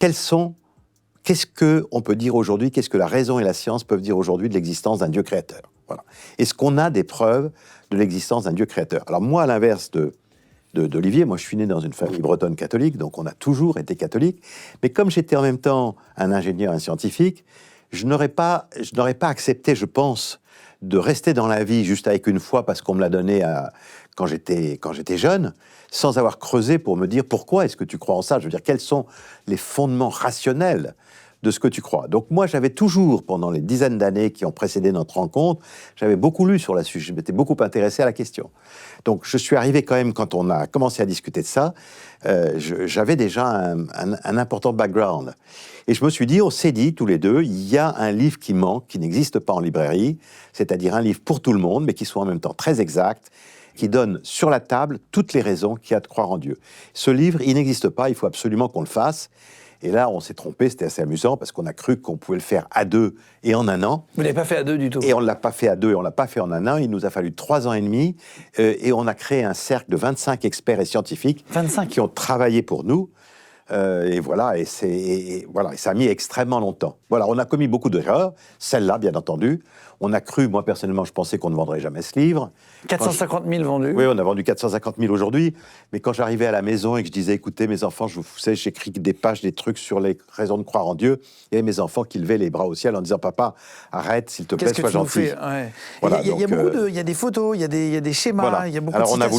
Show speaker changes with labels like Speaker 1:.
Speaker 1: Qu'est-ce qu'on peut dire aujourd'hui, qu'est-ce que la raison et la science peuvent dire aujourd'hui de l'existence d'un Dieu créateur? Voilà. Est-ce qu'on a des preuves de l'existence d'un Dieu créateur? Alors moi, à l'inverse d'Olivier, moi je suis né dans une famille bretonne catholique, donc on a toujours été catholique, mais comme j'étais en même temps un ingénieur, un scientifique, je n'aurais pas accepté, je pense, de rester dans la vie juste avec une foi parce qu'on me l'a donné quand j'étais jeune, sans avoir creusé pour me dire pourquoi est-ce que tu crois en ça? Je veux dire, quels sont les fondements rationnels de ce que tu crois. Donc moi, j'avais toujours, pendant les dizaines d'années qui ont précédé notre rencontre, j'avais beaucoup lu sur la sujet, je m'étais beaucoup intéressé à la question. Donc je suis arrivé quand même, quand on a commencé à discuter de ça, j'avais déjà un important background. Et je me suis dit, on s'est dit tous les deux, il y a un livre qui manque, qui n'existe pas en librairie, c'est-à-dire un livre pour tout le monde, mais qui soit en même temps très exact, qui donne sur la table toutes les raisons qu'il y a de croire en Dieu. Ce livre, il n'existe pas, il faut absolument qu'on le fasse. Et là, on s'est trompé, c'était assez amusant, parce qu'on a cru qu'on pouvait le faire à deux et en un an.
Speaker 2: Vous ne l'avez pas fait à deux du tout.
Speaker 1: Et on ne l'a pas fait à deux, et on ne l'a pas fait en un an. Il nous a fallu 3 ans et demi, et on a créé un cercle de 25 experts et scientifiques
Speaker 2: 25
Speaker 1: qui ont travaillé pour nous. Et voilà, et ça a mis extrêmement longtemps. Voilà, on a commis beaucoup d'erreurs, celle-là, bien entendu. On a cru, moi personnellement, je pensais qu'on ne vendrait jamais ce livre.
Speaker 2: 450 000 vendus.
Speaker 1: Oui, on a vendu 450 000 aujourd'hui. Mais quand j'arrivais à la maison et que je disais, écoutez, mes enfants, vous savez, j'écris des pages, des trucs sur les raisons de croire en Dieu, et mes enfants qui levaient les bras au ciel en disant, papa, arrête, s'il te plaît, sois gentil.
Speaker 2: Ouais.
Speaker 1: Voilà,
Speaker 2: il y a des photos, il y a des schémas,
Speaker 1: voilà.
Speaker 2: il y a beaucoup
Speaker 1: Alors,
Speaker 2: de citations.